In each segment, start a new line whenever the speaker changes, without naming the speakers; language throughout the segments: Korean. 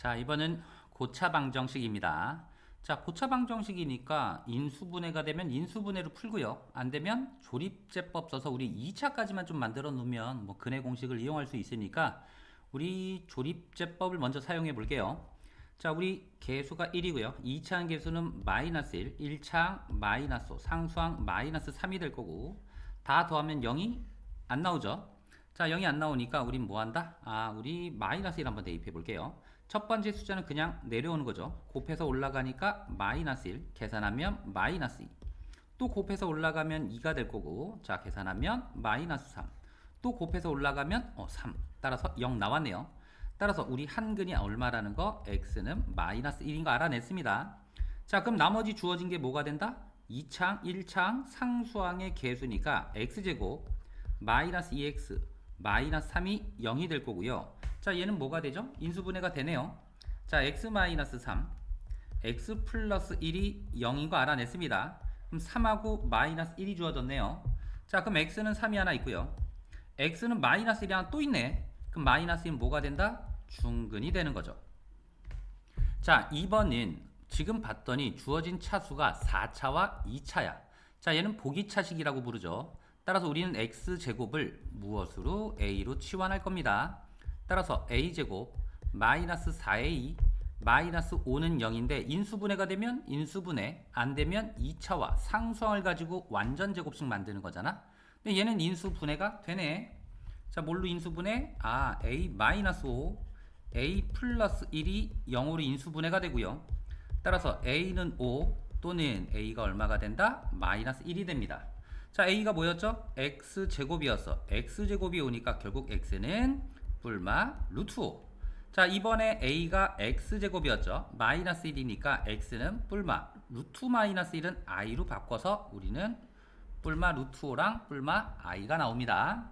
자, 이번은 고차 방정식입니다. 자, 고차 방정식이니까 인수분해가 되면 인수분해로 풀고요. 안 되면 조립제법 써서 우리 2차까지만 좀 만들어 놓으면 뭐 근해 공식을 이용할 수 있으니까 우리 조립제법을 먼저 사용해 볼게요. 자, 우리 계수가 1이고요. 2차항 계수는 마이너스 1, 1차항 마이너스 5, 상수항 마이너스 3이 될 거고 다 더하면 0이 안 나오죠. 자, 0이 안 나오니까 우린 뭐 한다? 우리 마이너스 1 한번 대입해 볼게요. 첫 번째 숫자는 그냥 내려오는 거죠. 곱해서 올라가니까 마이너스 1, 계산하면 마이너스 2. 또 곱해서 올라가면 2가 될 거고, 자, 계산하면 마이너스 3. 또 곱해서 올라가면 3. 따라서 0 나왔네요. 따라서 우리 한근이 얼마라는 거, x는 마이너스 1인 거 알아냈습니다. 자, 그럼 나머지 주어진 게 뭐가 된다? 2차항, 1차항 상수항의 개수니까 x제곱 마이너스 2x 마이너스 3이 0이 될 거고요. 자, 얘는 뭐가 되죠? 인수분해가 되네요. 자, x 마이너스 3, x 플러스 1이 0인 거 알아냈습니다. 그럼 3하고 마이너스 1이 주어졌네요. 자, 그럼 x는 3이 하나 있고요. x는 마이너스 1이 하나 또 있네. 그럼 마이너스 1은 뭐가 된다? 중근이 되는 거죠. 자, 2번은 지금 봤더니 주어진 차수가 4차와 2차야. 자, 얘는 보기차식이라고 부르죠. 따라서 우리는 x제곱을 무엇으로? a로 치환할 겁니다. 따라서 a제곱 마이너스 4a 마이너스 5는 0인데 인수분해가 되면 인수분해, 안 되면 2차와 상수항을 가지고 완전 제곱식 만드는 거잖아. 근데 얘는 인수분해가 되네. 자, 뭘로 인수분해? a 마이너스 5 a 플러스 1이 0으로 인수분해가 되고요. 따라서 a는 5 또는 a가 얼마가 된다? 마이너스 1이 됩니다. 자, a가 뭐였죠? x제곱이었어. x제곱이 오니까 결국 x는 뿔마 루트 5. 자, 이번에 a가 x제곱이었죠. 마이너스 1이니까 x는 뿔마 루트 마이너스 1은 i로 바꿔서 우리는 뿔마 루트 5랑 뿔마 i가 나옵니다.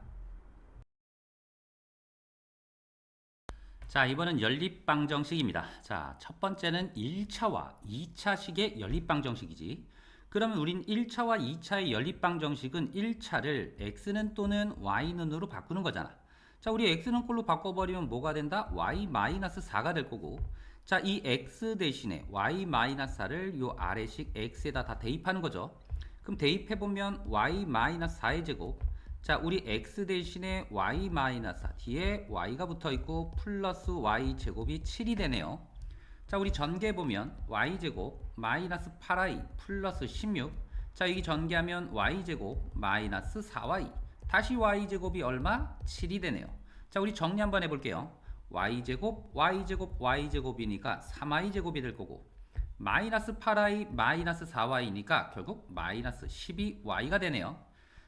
자, 이번은 연립방정식입니다. 자, 첫 번째는 1차와 2차식의 연립방정식이지. 그러면 우린 1차와 2차의 연립방정식은 1차를 x는 또는 y는으로 바꾸는 거잖아. 자, 우리 x는 꼴로 바꿔버리면 뭐가 된다? y-4가 될 거고, 자, 이 x 대신에 y-4를 요 아래식 x에다 다 대입하는 거죠. 그럼 대입해보면 y-4의 제곱, 자, 우리 x 대신에 y-4 뒤에 y가 붙어있고 플러스 y 제곱이 7이 되네요. 자, 우리 전개 보면 y제곱 마이너스 8y 플러스 16. 자, 여기 전개하면 y제곱 마이너스 4y 다시 y제곱이 얼마? 7이 되네요. 자, 우리 정리 한번 해볼게요. y제곱 y제곱 y제곱이니까 3y제곱이 될 거고, 마이너스 8y 마이너스 4y니까 결국 마이너스 12y가 되네요.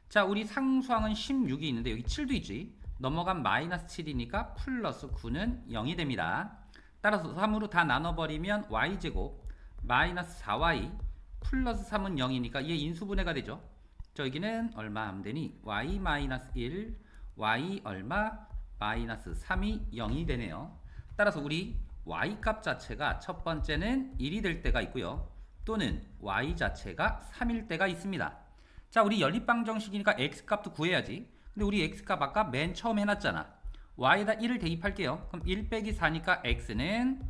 자, 우리 상수항은 16이 있는데 여기 7도 있지. 넘어간 마이너스 7이니까 플러스 9는 0이 됩니다. 따라서 3으로 다 나눠버리면 y제곱 마이너스 4y 플러스 3은 0이니까 얘 인수분해가 되죠. 저기는 얼마 하면 되니? y 마이너스 1 y 얼마? 마이너스 3이 0이 되네요. 따라서 우리 y 값 자체가 첫 번째는 1이 될 때가 있고요. 또는 y 자체가 3일 때가 있습니다. 자, 우리 연립방정식이니까 x값도 구해야지. 근데 우리 x값 아까 맨 처음 해놨잖아. y에다 1을 대입할게요. 그럼 1 빼기 4니까 x는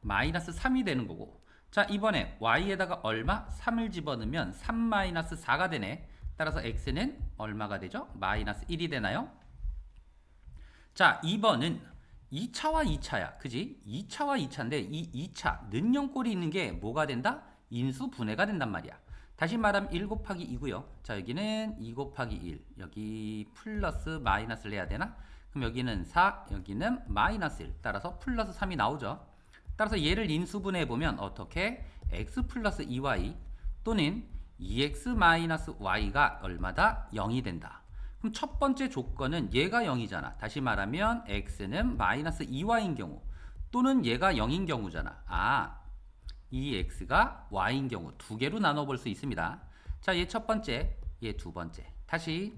마이너스 3이 되는 거고, 자, 이번에 y에다가 얼마? 3을 집어넣으면 3 마이너스 4가 되네. 따라서 x는 얼마가 되죠? 마이너스 1이 되나요? 자, 2번은 2차와 2차야. 그지? 2차와 2차인데 이 2차 는영꼴이 있는 게 뭐가 된다? 인수분해가 된단 말이야. 다시 말하면 1 곱하기 2고요. 자, 여기는 2 곱하기 1. 여기 플러스 마이너스를 해야 되나? 그럼 여기는 4, 여기는 마이너스 1. 따라서 플러스 3이 나오죠. 따라서 얘를 인수분해 보면 어떻게? x 플러스 2y 또는 2x 마이너스 y가 얼마다? 0이 된다. 그럼 첫 번째 조건은 얘가 0이잖아. 다시 말하면 x는 마이너스 2y인 경우 또는 얘가 0인 경우잖아. 이 x가 y인 경우 두 개로 나눠볼 수 있습니다. 자, 얘 첫 번째, 얘 두 번째. 다시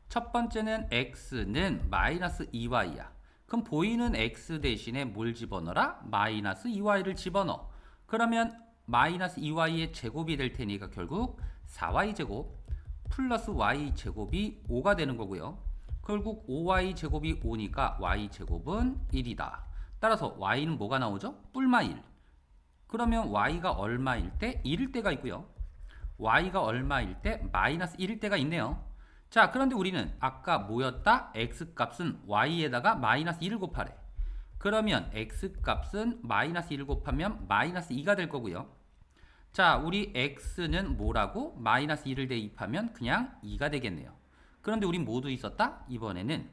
첫 번째는 x는 마이너스 2y야. 그럼 보이는 x 대신에 뭘 집어넣어라? 마이너스 2y를 집어넣어. 그러면 마이너스 2y의 제곱이 될 테니까 결국 4y 제곱 플러스 y 제곱이 5가 되는 거고요. 결국 5y 제곱이 5니까 y 제곱은 1이다. 따라서 y는 뭐가 나오죠? 뿔마 1. 그러면 y가 얼마일 때? 1일 때가 있고요. y가 얼마일 때? 마이너스 1일 때가 있네요. 자, 그런데 우리는 아까 뭐였다? x값은 y에다가 마이너스 1을 곱하래. 그러면 x값은 마이너스 1을 곱하면 마이너스 2가 될 거고요. 자, 우리 x는 뭐라고? 마이너스 1을 대입하면 그냥 2가 되겠네요. 그런데 우리 모두 있었다? 이번에는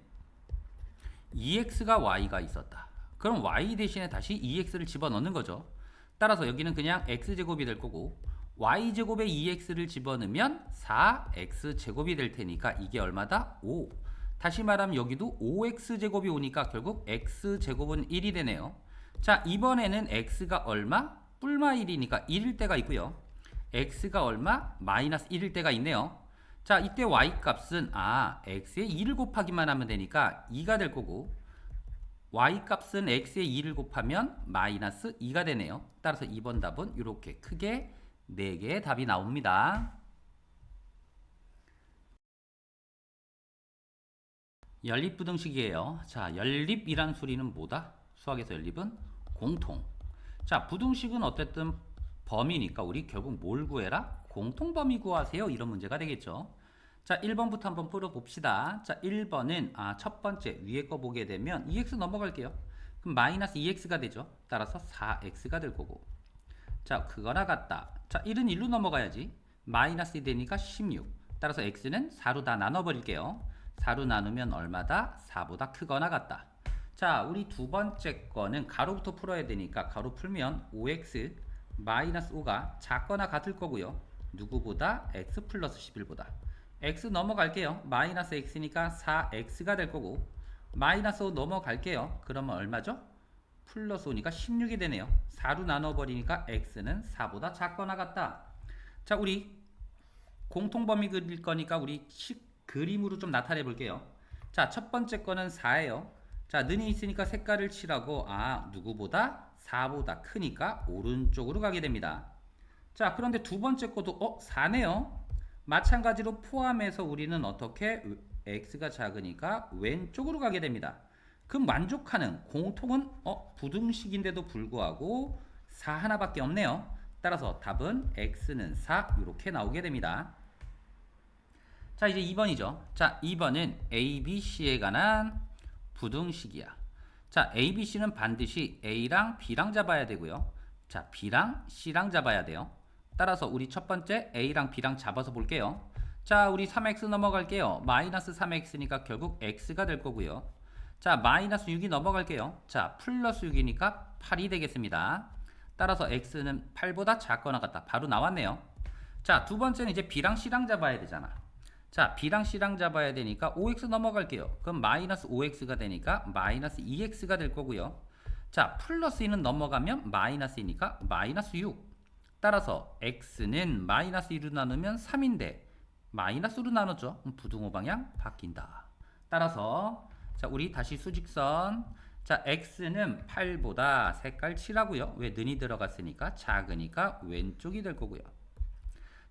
2x가 y가 있었다. 그럼 y 대신에 다시 2x를 집어넣는 거죠. 따라서 여기는 그냥 x제곱이 될 거고 y제곱에 2x를 집어넣으면 4x제곱이 될 테니까 이게 얼마다? 5. 다시 말하면 여기도 5x제곱이 오니까 결국 x제곱은 1이 되네요. 자, 이번에는 x가 얼마? 뿔마 1이니까 1일 때가 있고요. x가 얼마? 마이너스 1일 때가 있네요. 자, 이때 y값은 x에 2를 곱하기만 하면 되니까 2가 될 거고 y값은 x에 2를 곱하면 마이너스 2가 되네요. 따라서 2번 답은 이렇게 크게 4개의 답이 나옵니다. 연립부등식이에요. 자, 연립이란 소리는 뭐다? 수학에서 연립은 공통. 자, 부등식은 어쨌든 범위니까 우리 결국 뭘 구해라? 공통범위 구하세요. 이런 문제가 되겠죠. 자, 1번부터 한번 풀어봅시다. 자, 1번은 첫 번째 위에 거 보게 되면 2x 넘어갈게요. 그럼 마이너스 2x가 되죠. 따라서 4x가 될 거고. 자, 그거나 같다. 자, 1은 1로 넘어가야지. 마이너스 2 되니까 16. 따라서 x는 4로 다 나눠버릴게요. 4로 나누면 얼마다? 4보다 크거나 같다. 자, 우리 두 번째 거는 가로부터 풀어야 되니까 가로 풀면 5x 마이너스 5가 작거나 같을 거고요. 누구보다? x 플러스 11보다. x 넘어갈게요. 마이너스 x니까 4x가 될 거고 마이너스 5 넘어갈게요. 그러면 얼마죠? 플러스 5니까 16이 되네요. 4로 나눠버리니까 x는 4보다 작거나 같다. 자, 우리 공통범위 그릴 거니까 우리 그림으로 좀 나타내 볼게요. 자, 첫 번째 거는 4예요. 자, 는이 있으니까 색깔을 칠하고 누구보다? 4보다 크니까 오른쪽으로 가게 됩니다. 자, 그런데 두 번째 것도 4네요. 마찬가지로 포함해서 우리는 어떻게? x가 작으니까 왼쪽으로 가게 됩니다. 그럼 만족하는 공통은 부등식인데도 불구하고 4 하나밖에 없네요. 따라서 답은 x는 4 이렇게 나오게 됩니다. 자, 이제 2번이죠. 자, 2번은 A, B, C에 관한 부등식이야. 자, A, B, C는 반드시 A랑 B랑 잡아야 되고요. 자, B랑 C랑 잡아야 돼요. 따라서 우리 첫 번째 A랑 B랑 잡아서 볼게요. 자, 우리 3x 넘어갈게요. 마이너스 3x니까 결국 x가 될 거고요. 자, 마이너스 6이 넘어갈게요. 자, 플러스 6이니까 8이 되겠습니다. 따라서 x는 8보다 작거나 같다. 바로 나왔네요. 자, 두 번째는 이제 B랑 C랑 잡아야 되잖아. 자, B랑 C랑 잡아야 되니까 5x 넘어갈게요. 그럼 마이너스 5x가 되니까 마이너스 2x가 될 거고요. 자, 플러스 2는 넘어가면 마이너스이니까 마이너스 6. 따라서 x는 마이너스 2로 나누면 3인데 마이너스로 나눴죠. 그럼 부등호 방향 바뀐다. 따라서 자, 우리 다시 수직선. 자, x는 8보다 색깔 칠하고요. 왜? 는이 들어갔으니까 작으니까 왼쪽이 될 거고요.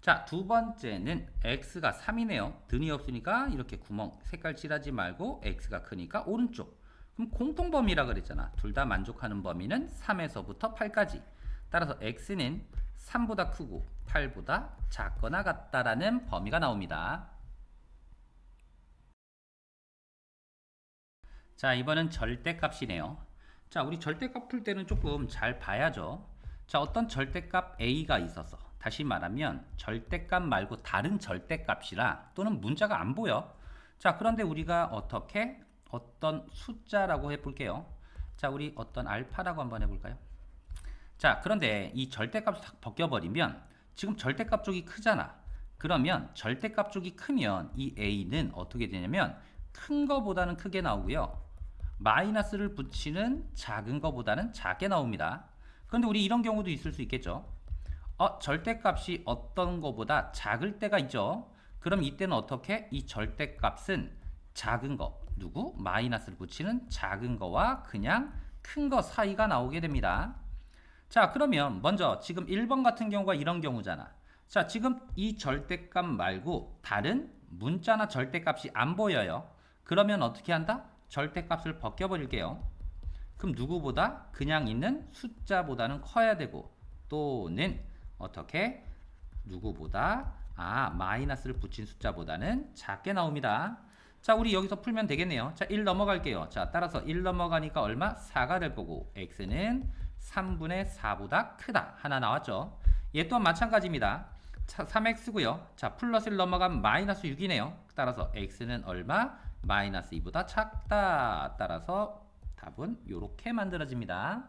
자, 두 번째는 x가 3이네요. 는이 없으니까 이렇게 구멍 색깔 칠하지 말고 x가 크니까 오른쪽. 그럼 공통범위라 그랬잖아. 둘 다 만족하는 범위는 3에서부터 8까지. 따라서 x는 3보다 크고 8보다 작거나 같다라는 범위가 나옵니다. 자, 이번은 절대값이네요. 자, 우리 절대값 풀 때는 조금 잘 봐야죠. 자, 어떤 절대값 a가 있어서 다시 말하면 절대값 말고 다른 절대값이라 또는 문자가 안 보여. 자, 그런데 우리가 어떻게 어떤 숫자라고 해볼게요. 자, 우리 어떤 알파라고 한번 해볼까요? 자, 그런데 이 절대값을 싹 벗겨버리면 지금 절대값 쪽이 크잖아. 그러면 절대값 쪽이 크면 이 a는 어떻게 되냐면 큰 거보다는 크게 나오고요. 마이너스를 붙이는 작은 거보다는 작게 나옵니다. 그런데 우리 이런 경우도 있을 수 있겠죠. 절대값이 어떤 거보다 작을 때가 있죠. 그럼 이때는 어떻게? 이 절대값은 작은 거, 누구? 마이너스를 붙이는 작은 거와 그냥 큰 거 사이가 나오게 됩니다. 자, 그러면 먼저 지금 1번 같은 경우가 이런 경우잖아. 자, 지금 이 절대값 말고 다른 문자나 절대값이 안 보여요. 그러면 어떻게 한다? 절대값을 벗겨버릴게요. 그럼 누구보다 그냥 있는 숫자보다는 커야 되고 또는 어떻게 누구보다 마이너스를 붙인 숫자보다는 작게 나옵니다. 자, 우리 여기서 풀면 되겠네요. 자, 1 넘어갈게요. 자, 따라서 1 넘어가니까 얼마? 4가 될 거고 x는 3분의 4보다 크다. 하나 나왔죠. 얘 또한 마찬가지입니다. 자, 3x고요. 자, 플러스 1 넘어가면 마이너스 6이네요. 따라서 x는 얼마? 마이너스 2보다 작다. 따라서 답은 이렇게 만들어집니다.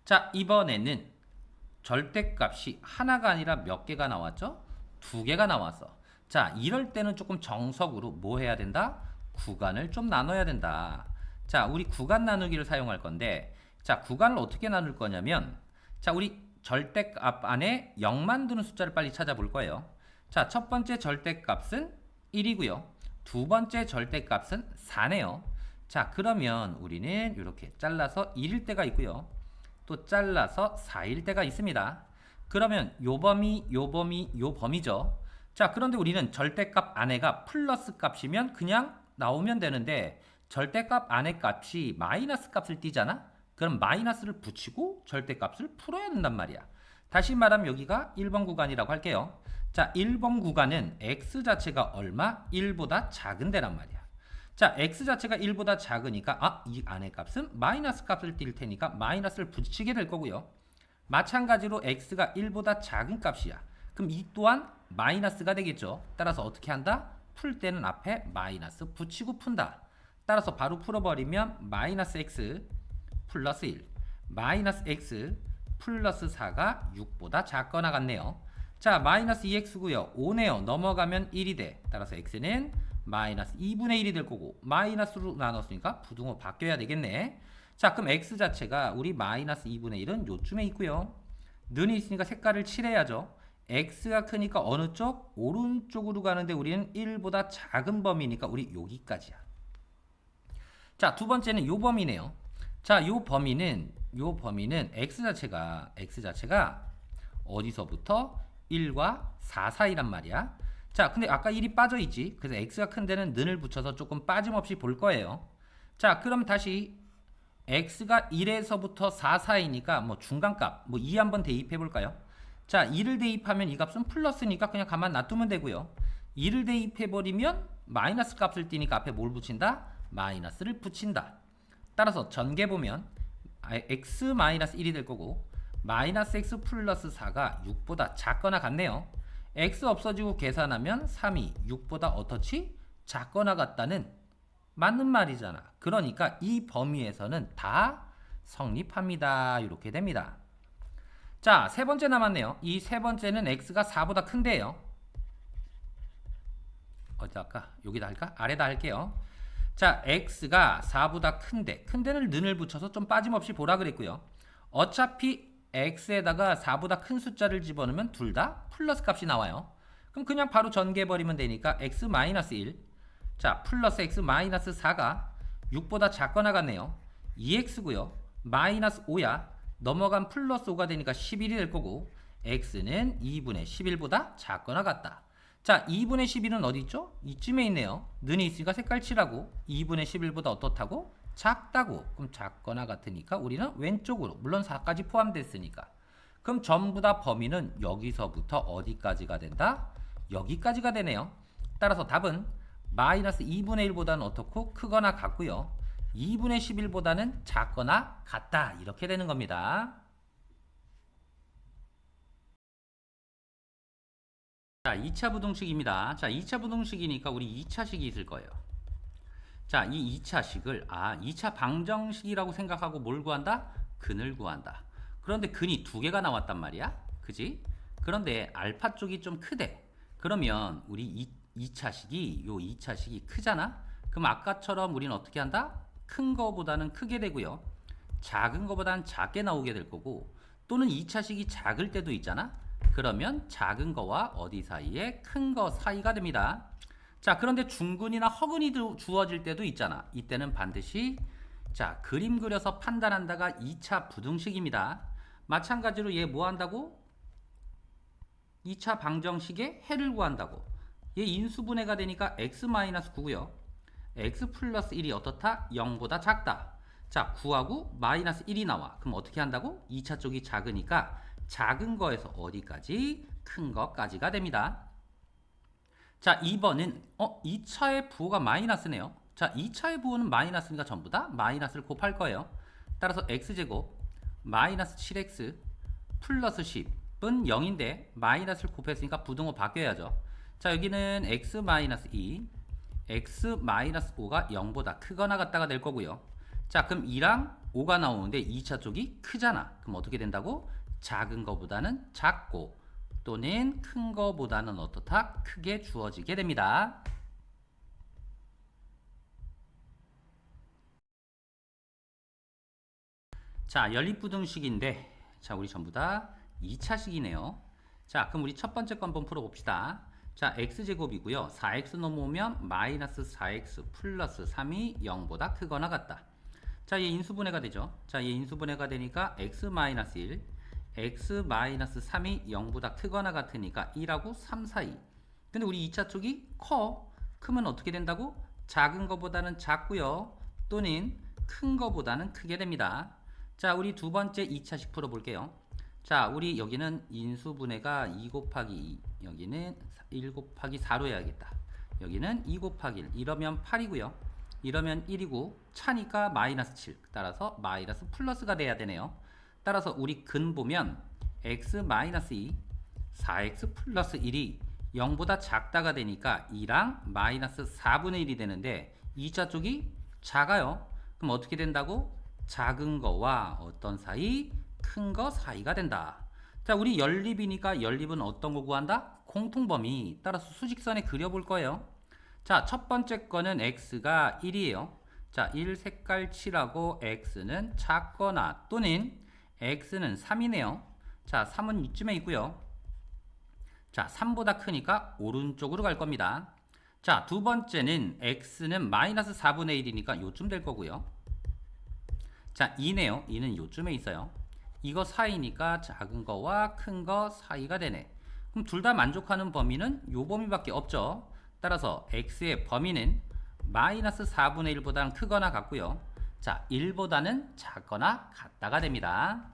자, 이번에는 절대값이 하나가 아니라 몇 개가 나왔죠? 두 개가 나왔어. 자, 이럴 때는 조금 정석으로 뭐 해야 된다? 구간을 좀 나눠야 된다. 자, 우리 구간 나누기를 사용할 건데, 자, 구간을 어떻게 나눌 거냐면, 자, 우리 절대값 안에 0만 두는 숫자를 빨리 찾아볼 거예요. 자, 첫 번째 절대값은 1이고요. 두 번째 절대값은 4네요. 자, 그러면 우리는 이렇게 잘라서 1일 때가 있고요. 또 잘라서 4일 때가 있습니다. 그러면 요 범위, 요 범위, 요 범위죠. 자, 그런데 우리는 절대값 안에가 플러스 값이면 그냥 나오면 되는데 절대값 안에 값이 마이너스 값을 띠잖아? 그럼 마이너스를 붙이고 절대값을 풀어야 된단 말이야. 다시 말하면 여기가 1번 구간이라고 할게요. 자, 1번 구간은 x 자체가 얼마? 1보다 작은 데란 말이야. 자, x 자체가 1보다 작으니까 이 안의 값은 마이너스 값을 띌 테니까 마이너스를 붙이게 될 거고요. 마찬가지로 x가 1보다 작은 값이야. 그럼 이 또한 마이너스가 되겠죠. 따라서 어떻게 한다? 풀 때는 앞에 마이너스 붙이고 푼다. 따라서 바로 풀어버리면 마이너스 x 플러스 1 마이너스 x 플러스 4가 6보다 작거나 같네요. 자, 마이너스 2x고요. 5네요. 넘어가면 1이 돼. 따라서 x는 마이너스 2분의 1이 될 거고 마이너스로 나눴으니까 부등호 바뀌어야 되겠네. 자, 그럼 x 자체가 우리 마이너스 2분의 1은 요쯤에 있고요. 는이 있으니까 색깔을 칠해야죠. x가 크니까 어느 쪽? 오른쪽으로 가는데 우리는 1보다 작은 범위니까 우리 여기까지야. 자, 두 번째는 요 범위네요. 자, 요 범위는 x 자체가 어디서부터 1과 4 사이란 말이야. 자, 근데 아까 1이 빠져 있지. 그래서 x가 큰 데는 는을 붙여서 조금 빠짐없이 볼 거예요. 자, 그럼 다시 x가 1에서부터 4 사이니까 뭐 중간값 2 한번 대입해 볼까요? 자, 2를 대입하면 이 값은 플러스니까 그냥 가만 놔두면 되고요. 2를 대입해 버리면 마이너스 값을 띄니까 앞에 뭘 붙인다? 마이너스를 붙인다. 따라서 전개 보면 x-1이 될 거고 마이너스 x 플러스 4가 6보다 작거나 같네요. x 없어지고 계산하면 3이 6보다 어떻지? 작거나 같다는 맞는 말이잖아. 그러니까 이 범위에서는 다 성립합니다. 이렇게 됩니다. 자, 세 번째 남았네요. 이 세 번째는 x가 4보다 큰데요. 어디다 할까? 여기다 할까? 아래다 할게요. 자, x가 4보다 큰 데는 는을 붙여서 좀 빠짐없이 보라 그랬고요. 어차피 x에다가 4보다 큰 숫자를 집어넣으면 둘 다 플러스 값이 나와요. 그럼 그냥 바로 전개해버리면 되니까 x-1 자, 플러스 x-4가 6보다 작거나 같네요. 2x고요. 마이너스 5야. 넘어간 플러스 5가 되니까 11이 될 거고 x는 2분의 11보다 작거나 같다. 자, 2분의 11은 어디 있죠? 이쯤에 있네요. 는이 있으니까 색깔 칠하고 2분의 11보다 어떻다고? 작다고. 그럼 작거나 같으니까 우리는 왼쪽으로, 물론 4까지 포함됐으니까. 그럼 전부 다 범위는 여기서부터 어디까지가 된다? 여기까지가 되네요. 따라서 답은 마이너스 2분의 1보다는 어떻고? 크거나 같고요. 2분의 11보다는 작거나 같다. 이렇게 되는 겁니다. 자, 2차 부등식입니다. 자, 2차 부등식이니까 우리 2차식이 있을 거예요. 자, 이 2차식을 2차 방정식이라고 생각하고 뭘 구한다? 근을 구한다. 그런데 근이 두 개가 나왔단 말이야. 그지? 그런데 알파 쪽이 좀 크대. 그러면 우리 2차식이 요 2차식이 크잖아? 그럼 아까처럼 우리는 어떻게 한다? 큰 거보다는 크게 되고요. 작은 거보다는 작게 나오게 될 거고 또는 2차식이 작을 때도 있잖아? 그러면 작은 거와 어디 사이에 큰 거 사이가 됩니다. 자, 그런데 중근이나 허근이 주어질 때도 있잖아. 이때는 반드시 자, 그림 그려서 판단한다가 2차 부등식입니다. 마찬가지로 얘 뭐 한다고? 2차 방정식의 해를 구한다고. 얘 인수분해가 되니까 x-9고요. x 플러스 1이 어떻다? 0보다 작다. 자, 9하고 마이너스 1이 나와. 그럼 어떻게 한다고? 2차 쪽이 작으니까 작은 거에서 어디까지? 큰 거까지가 됩니다. 자, 2번은 2차의 부호가 마이너스네요. 자, 2차의 부호는 마이너스니까 전부 다 마이너스를 곱할 거예요. 따라서 x제곱 마이너스 7x 플러스 10은 0인데 마이너스를 곱했으니까 부등호 바뀌어야죠. 자, 여기는 x 마이너스 2, x 마이너스 5가 0보다 크거나 같다가 될 거고요. 자, 그럼 2랑 5가 나오는데 2차 쪽이 크잖아. 그럼 어떻게 된다고? 작은 거보다는 작고 또는 큰 거보다는 어떻다? 크게 주어지게 됩니다. 자, 연립부등식인데 자, 우리 전부 다 2차식이네요. 자, 그럼 우리 첫 번째 거 한번 풀어봅시다. 자, x제곱이고요. 4x 넘어오면 마이너스 4x 플러스 3이 0보다 크거나 같다. 자, 얘 인수분해가 되죠. 자, 얘 인수분해가 되니까 x 마이너스 1, x 마이너스 3이 0보다 크거나 같으니까 1하고 3 사이. 근데 우리 2차 쪽이 커. 크면 어떻게 된다고? 작은 거보다는 작고요. 또는 큰 거보다는 크게 됩니다. 자, 우리 두 번째 2차식 풀어볼게요. 자, 우리 여기는 인수분해가 2 곱하기 2, 여기는 1 곱하기 4로 해야겠다. 여기는 2 곱하기 1, 이러면 8이고요. 이러면 1이고 차니까 마이너스 7, 따라서 마이너스 플러스가 돼야 되네요. 따라서 우리 근 보면 x 마이너스 2, 4x 플러스 1이 0보다 작다가 되니까 2랑 마이너스 4분의 1이 되는데 2차 쪽이 작아요. 그럼 어떻게 된다고? 작은 거와 어떤 사이? 큰 거 사이가 된다. 자, 우리 연립이니까 연립은 어떤 거 구한다? 공통범위. 따라서 수직선에 그려볼 거예요. 자, 첫 번째 거는 x가 1이에요. 자, 1 색깔 칠하고 x는 작거나 또는 x는 3이네요. 자, 3은 이쯤에 있고요. 자, 3보다 크니까 오른쪽으로 갈 겁니다. 자, 두 번째는 x는 마이너스 4분의 1이니까 요쯤 될 거고요. 자, 2네요. 2는 요쯤에 있어요. 이거 사이니까 작은 거와 큰 거 사이가 되네. 그럼 둘 다 만족하는 범위는 요 범위밖에 없죠. 따라서 x의 범위는 마이너스 4분의 1보다는 크거나 같고요. 자, 1보다는 작거나 같다가 됩니다.